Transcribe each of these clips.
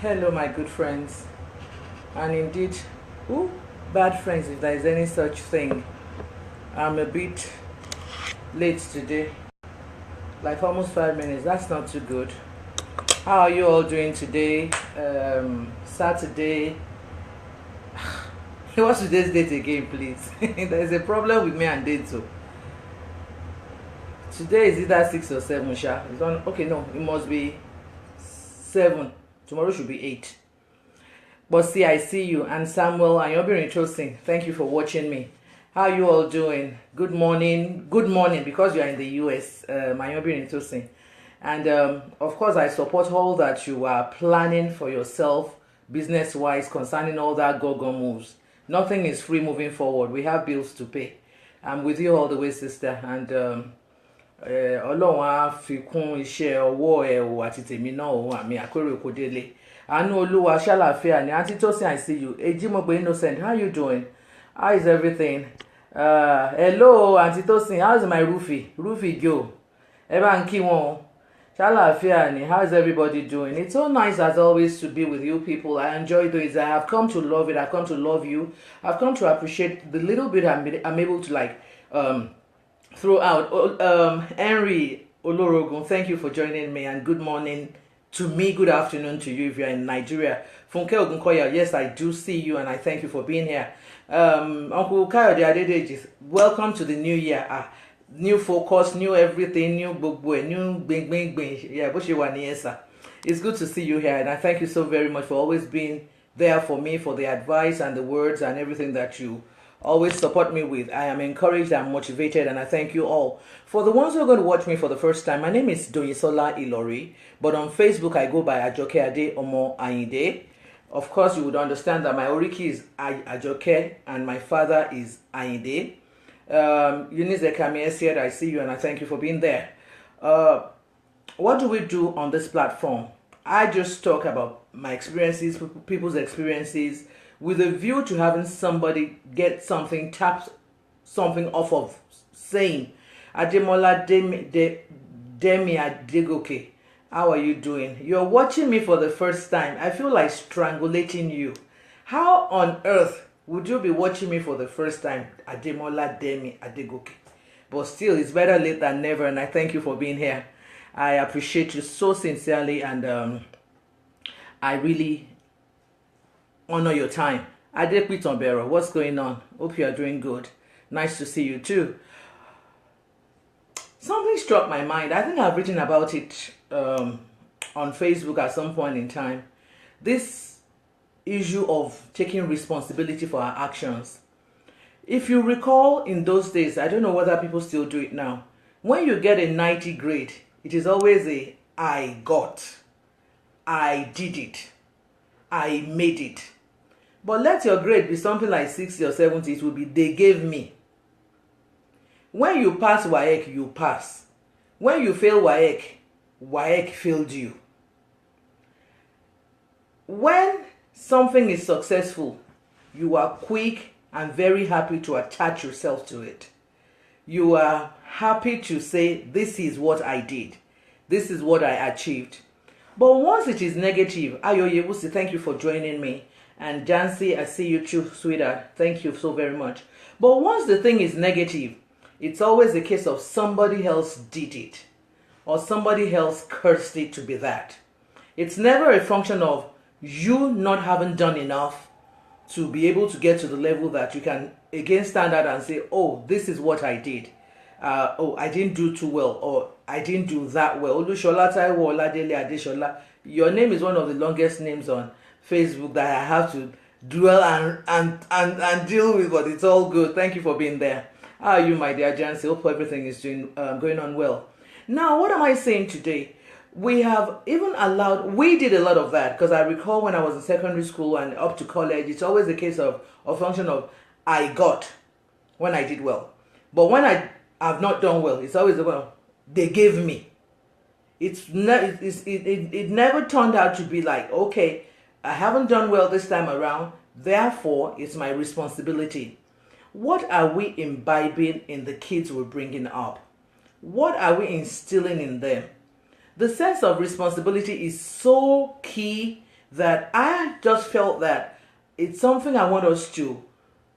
Hello, my good friends, and indeed, ooh, bad friends, if there is any such thing. I'm a bit late today, like almost 5 minutes. That's not too good. How are you all doing today? Saturday. What's today's date again, please? There's a problem with me and date, so today is either 6 or 7, Sha. It's on. Okay, no, it must be 7. Tomorrow should be 8. But see, I see you. And Samuel and Yobi Chosin, thank you for watching me. How are you all doing? Good morning. Good morning, because you are in the US, Yobi Chosin. And of course, I support all that you are planning for yourself, business-wise, concerning all that go-go moves. Nothing is free moving forward. We have bills to pay. I'm with you all the way, sister. And Ọlọ́run á fi kún iṣẹ́ ọwọ́ ẹ o àti tèmi náà o àmì àpérò kò délé. Àánú Olúwa ṣàlàáfíà ni. Aunty Tosin, I see you. Ejimope Innocent, how you doing? How is everything? Hello, Aunty Tosin. How's my Rufy? Rufy Joe. Ẹ bá ń kí wọn. Ṣàlàáfíà ni. How's everybody doing? It's so nice as always to be with you people. I enjoy this. I have come to love it. I've come to love you. I've come to appreciate the little bit I'm able to throughout. Henry Olorogun, thank you for joining me, and good morning to me, good afternoon to you if you're in Nigeria. Funke Ogunkoya, yes, I do see you, and I thank you for being here. Uncle Kayode Adedeji, welcome to the new year. New focus, new everything, new gbogbo, new bing. Yeah, it's good to see you here, and I thank you so very much for always being there for me, for the advice and the words and everything that you always support me with. I am encouraged, I'm motivated, and I thank you all. For the ones who are going to watch me for the first time, my name is Doyisola Ilori, but on Facebook I go by Ajoke Ade Omo Ayinde. Of course, you would understand that my Oriki is Ajoke and my father is Ayinde. Eunice Ekami said, I see you and I thank you for being there. What do we do on this platform? I just talk about my experiences, people's experiences, with a view to having somebody get something, tap something off of saying, Ademola Demi Adegoke, how are you doing? You're watching me for the first time. I feel like strangulating you. How on earth would you be watching me for the first time, Ademola Demi Adegoke? But still, it's better late than never, and I thank you for being here. I appreciate you so sincerely, and I really honor your time. Adepi Tombero, what's going on? Hope you are doing good. Nice to see you too. Something struck my mind. I think I've written about it on Facebook at some point in time. This issue of taking responsibility for our actions. If you recall, in those days, I don't know whether people still do it now. When you get a 90 grade, it is always a I got, I did it, I made it. But let your grade be something like 60 or 70, it will be they gave me. When you pass WAEC, you pass. When you fail WAEC, WAEC failed you. When something is successful, you are quick and very happy to attach yourself to it. You are happy to say, this is what I did. This is what I achieved. But once it is negative, Ayoyebusi, thank you for joining me. And Jancy, I see you too, sweetheart. Thank you so very much. But once the thing is negative, it's always a case of somebody else did it. Or somebody else cursed it to be that. It's never a function of you not having done enough to be able to get to the level that you can again stand out and say, oh, this is what I did. Oh, I didn't do too well, or I didn't do that well. Olushola Taiwo Oladele Adeshola. Your name is one of the longest names on Facebook that I have to dwell and deal with, but it's all good. Thank you for being there. How are you, my dear Jancy? Hope everything is going on well. Now, what am I saying today? We have even allowed, we did a lot of that, because I recall when I was in secondary school and up to college, it's always a case of a function of I got when I did well. But when I have not done well, it's always well, they gave me. It never turned out to be like, okay, I haven't done well this time around, therefore it's my responsibility. What are we imbibing in the kids we're bringing up? What are we instilling in them? The sense of responsibility is so key that I just felt that it's something I want us to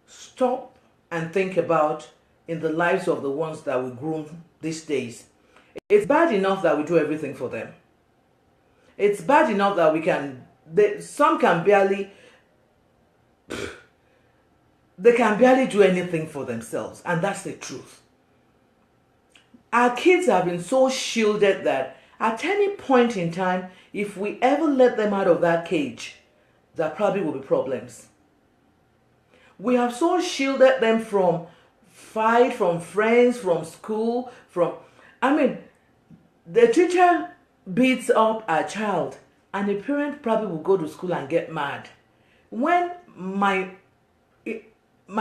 stop and think about in the lives of the ones that we groom these days. It's bad enough that we do everything for them. It's bad enough that some can barely, they can barely do anything for themselves, and that's the truth. Our kids have been so shielded that at any point in time, if we ever let them out of that cage, there probably will be problems. We have so shielded them from fight, from friends, from school, the teacher beats up a child and the parent probably will go to school and get mad. When my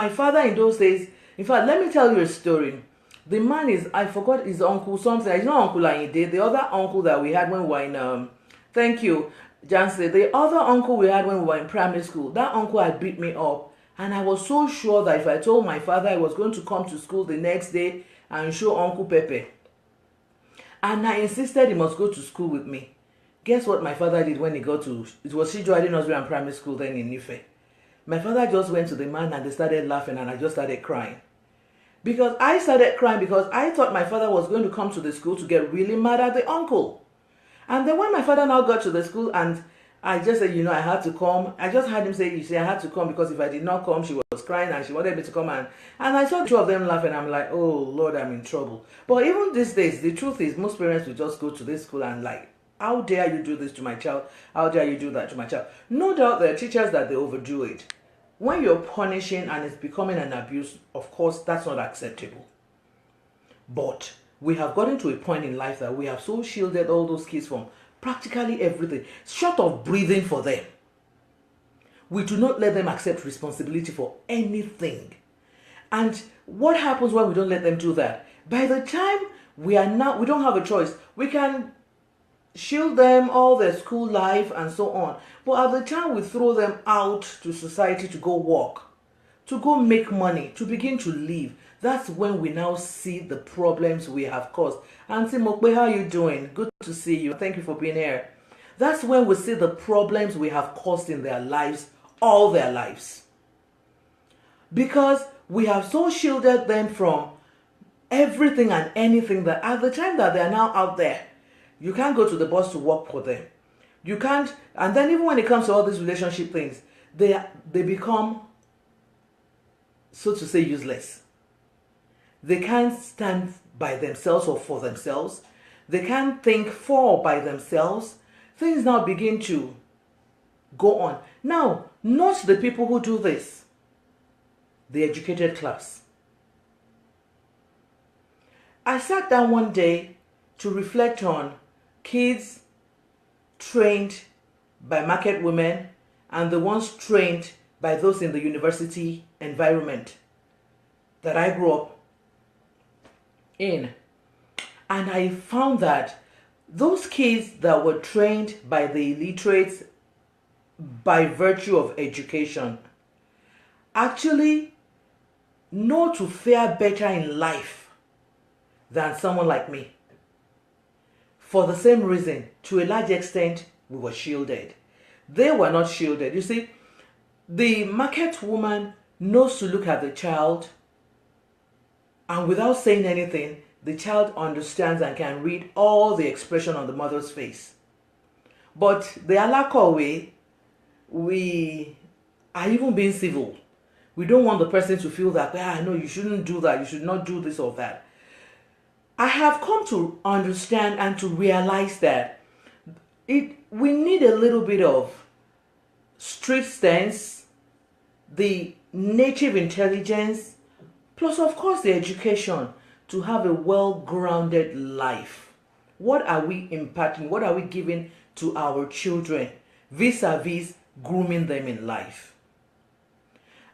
father in those days, in fact, let me tell you a story. The man is, I forgot his uncle something. It's not Uncle Ayinde, the other uncle that we had when we were in, thank you, Jansen. The other uncle we had when we were in primary school, that uncle had beat me up. And I was so sure that if I told my father I was going to come to school the next day and show Uncle Pepe, and I insisted he must go to school with me. Guess what my father did when he got to, it was Shijo Nursery and Primary School then in Ife. My father just went to the man and they started laughing and I just started crying. Because I started crying because I thought my father was going to come to the school to get really mad at the uncle. And then when my father now got to the school and I just said, I had to come. I just heard him say, I had to come because if I did not come, she was crying and she wanted me to come. And I saw the two of them laughing. I'm like, oh, Lord, I'm in trouble. But even these days, the truth is most parents will just go to this school and like, how dare you do this to my child? How dare you do that to my child? No doubt there are teachers that they overdo it. When you're punishing and it's becoming an abuse, of course, that's not acceptable. But we have gotten to a point in life that we have so shielded all those kids from practically everything, short of breathing for them. We do not let them accept responsibility for anything. And what happens when we don't let them do that? By the time we don't have a choice. We can shield them all their school life and so on. But at the time we throw them out to society to go work, to go make money, to begin to live, that's when we now see the problems we have caused. Auntie Mokbe, how are you doing? Good to see you. Thank you for being here. That's when we see the problems we have caused in their lives, all their lives. Because we have so shielded them from everything and anything that at the time that they are now out there, you can't go to the bus to work for them. You can't, and then even when it comes to all these relationship things, they become, so to say, useless. They can't stand by themselves or for themselves. They can't think for or by themselves. Things now begin to go on. Now, not the people who do this, the educated class. I sat down one day to reflect on kids trained by market women and the ones trained by those in the university environment that I grew up in. And I found that those kids that were trained by the illiterates by virtue of education actually know to fare better in life than someone like me. For the same reason, to a large extent, we were shielded. They were not shielded. You see, the market woman knows to look at the child, and without saying anything, the child understands and can read all the expression on the mother's face. But the Alako way, we are even being civil. We don't want the person to feel that, no, you shouldn't do that, you should not do this or that. I have come to understand and to realize that we need a little bit of street sense, the native intelligence, plus of course the education to have a well-grounded life. What are we imparting? What are we giving to our children vis-a-vis grooming them in life?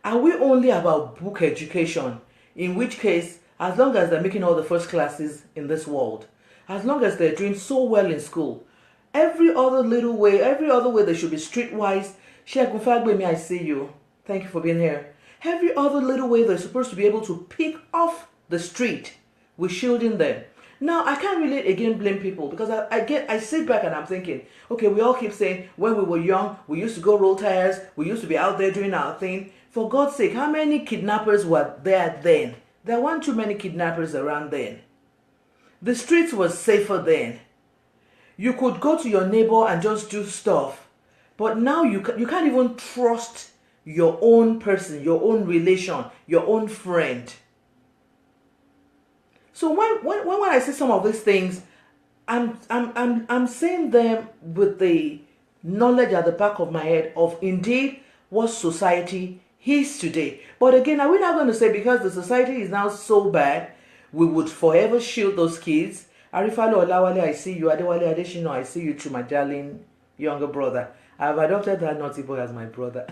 Are we only about book education, in which case, as long as they're making all the first classes in this world, as long as they're doing so well in school, every other way they should be streetwise. Sheikh Fagbemi, I see you. Thank you for being here. Every other little way they're supposed to be able to pick off the street, we're shielding them. Now, I can't really again blame people because I sit back and I'm thinking, okay, we all keep saying when we were young, we used to go roll tires, we used to be out there doing our thing. For God's sake, how many kidnappers were there then? There weren't too many kidnappers around then. The streets were safer then. You could go to your neighbor and just do stuff. But now you can't even trust your own person, your own relation, your own friend. So when I see some of these things, I'm saying them with the knowledge at the back of my head of indeed what society is today. But again, are we not going to say because the society is now so bad, we would forever shield those kids? Arifalo Olawale, I see you. Adewale Adeshino, I see you too, my darling younger brother. I've adopted that naughty boy as my brother.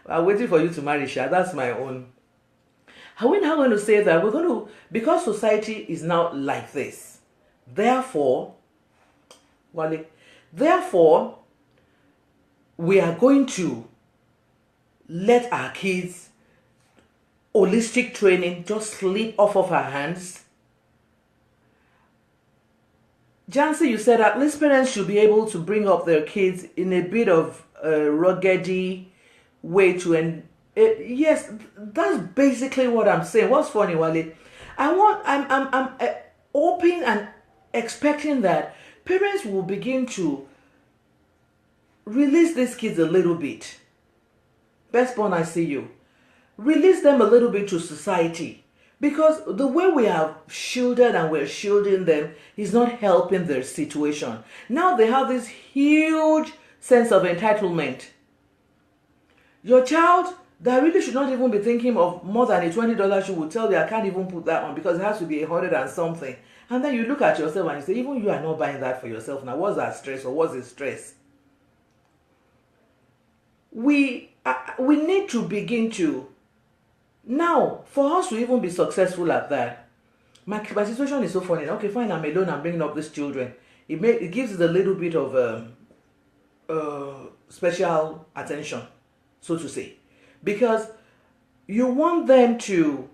I'm waiting for you to marry Sha. That's my own. Are we now going to say that we're going to, because society is now like this, therefore, Wale, therefore, we are going to let our kids holistic training just slip off of our hands? Jancy, you said at least parents should be able to bring up their kids in a bit of a ruggedy way to yes, that's basically what I'm saying. What's funny, Wale? I'm hoping and expecting that parents will begin to release these kids a little bit. Best born, I see you. Release them a little bit to society. Because the way we have shielded and we're shielding them is not helping their situation. Now they have this huge sense of entitlement. Your child that really should not even be thinking of more than a $20 shoe will tell you, I can't even put that on because it has to be 100 and something. And then you look at yourself and you say, even you are not buying that for yourself. Now, what's that stress or what's the stress? We need to begin to, now, for us to even be successful at that, my situation is so funny. Okay, fine, I'm alone, I'm bringing up these children. It gives it a little bit of special attention, so to say. Because you want them to,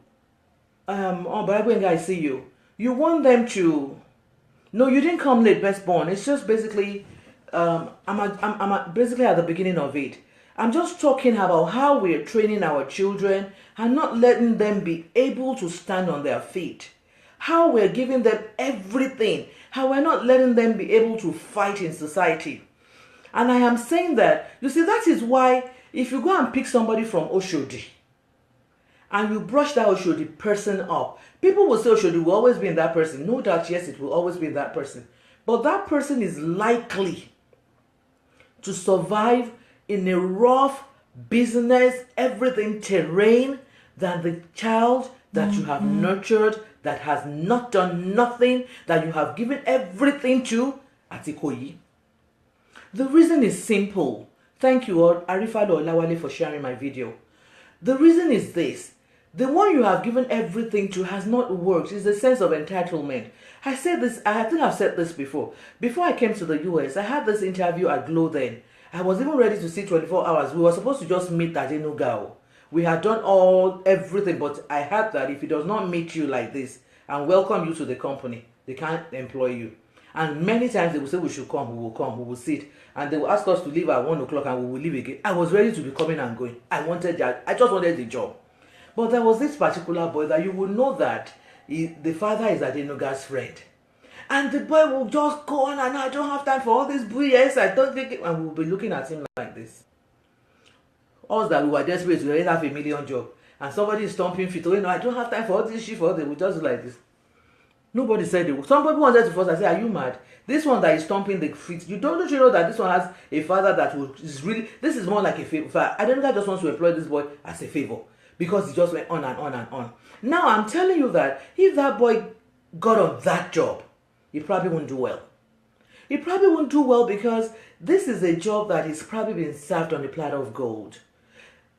oh, but when I see you, you want them to, no, you didn't come late, best born. It's just basically, I'm basically at the beginning of it. I'm just talking about how we're training our children and not letting them be able to stand on their feet. How we're giving them everything. How we're not letting them be able to fight in society. And I am saying that, you see, that is why if you go and pick somebody from Oshodi and you brush that Oshodi person up, people will say Oshodi will always be in that person. No doubt, yes, it will always be in that person. But that person is likely to survive in a rough business, everything terrain than the child that you have nurtured, that has not done nothing, that you have given everything to at Ikoyi. The reason is simple. Thank you, Arifalo Olawale, for sharing my video. The reason is this. The one you have given everything to has not worked. It's a sense of entitlement. I said this, I think I've said this before. Before I came to the US, I had this interview at Glow then. I was even ready to see 24 hours. We were supposed to just meet at Enugu. We had done everything, but I heard that if it does not meet you like this and welcome you to the company, they can't employ you. And many times they will say we should come, we will sit. And they will ask us to leave at 1 o'clock and we will leave again. I was ready to be coming and going. I just wanted the job. But there was this particular boy that you will know that the father is Adenuga's friend. And the boy will just go on and I don't have time for all this BS. I don't think it, and we'll be looking at him like this. Us that we were desperate to have a million job. And somebody is stomping feet. Oh, I don't have time for all this shit for all. They will just do like this. Nobody said it. Somebody wanted to force. I said, are you mad? This one that is stomping the feet, don't you know that this one has a father that is really, this is more like a favor. I don't think I just want to employ this boy as a favor. Because he just went on and on and on. Now I'm telling you that if that boy got on that job, he probably won't do well. He probably won't do well because this is a job that is probably being served on a platter of gold.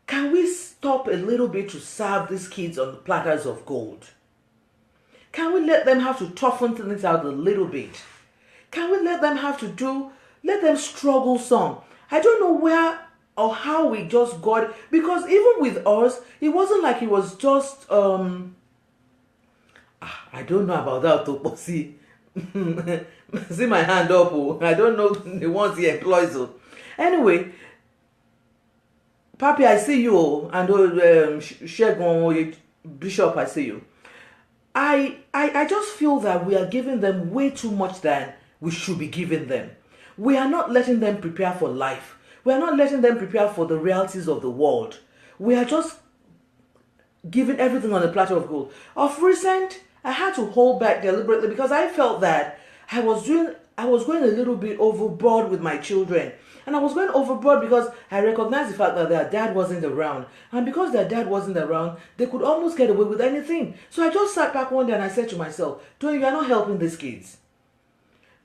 Can we stop a little bit to serve these kids on platters of gold? Can we let them have to toughen things out a little bit? Can we let them let them struggle some? I don't know where or how we just got, because even with us, it wasn't like it was just, I don't know about that, but see, See my hand up. Oh. I don't know the ones he employs. Oh. Anyway, Papi, I see you. Oh, and Shegun Bishop, I see you. I just feel that we are giving them way too much than we should be giving them. We are not letting them prepare for life. We are not letting them prepare for the realities of the world. We are just giving everything on a platter of gold. Of recent, I had to hold back deliberately because I felt that I was going a little bit overboard with my children. And I was going overboard because I recognized the fact that their dad wasn't around. And because their dad wasn't around, they could almost get away with anything. So I just sat back one day and I said to myself, Tony, you're not helping these kids.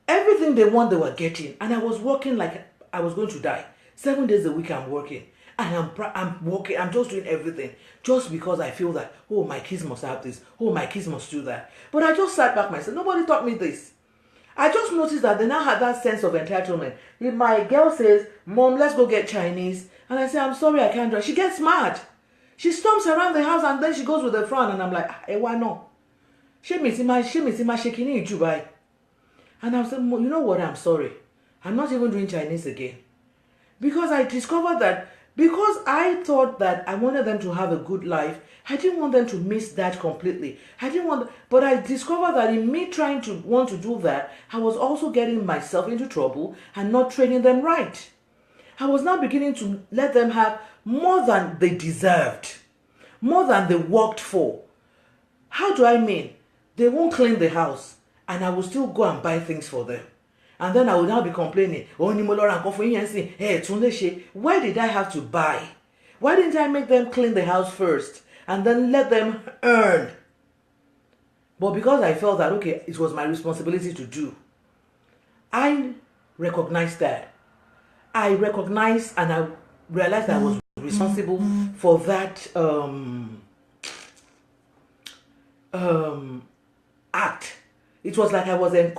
Everything they want, they were getting. And I was working like I was going to die. 7 days a week I'm working. And I'm working, I'm just doing everything. Just because I feel that, oh, my kids must have this. Oh, my kids must do that. But I just sat back myself. Nobody taught me this. I just noticed that they now had that sense of entitlement. If my girl says, Mom, let's go get Chinese, and I say, I'm sorry, I can't drive, she gets mad. She stomps around the house and then she goes with a frown, and I'm like, why not? She me see my shaking in Dubai. And I said, you know what, I'm sorry. I'm not even doing Chinese again. Because I discovered that, because I thought that I wanted them to have a good life, I didn't want them to miss that completely. But I discovered that in me trying to want to do that, I was also getting myself into trouble and not training them right. I was now beginning to let them have more than they deserved, more than they worked for. How do I mean? They won't clean the house, and I will still go and buy things for them. And then I will now be complaining, why did I have to buy? Why didn't I make them clean the house first and then let them earn? But because I felt that, okay, it was my responsibility to do, I recognized that. I recognized and I realized that I was responsible for that act. It was like I was encouraged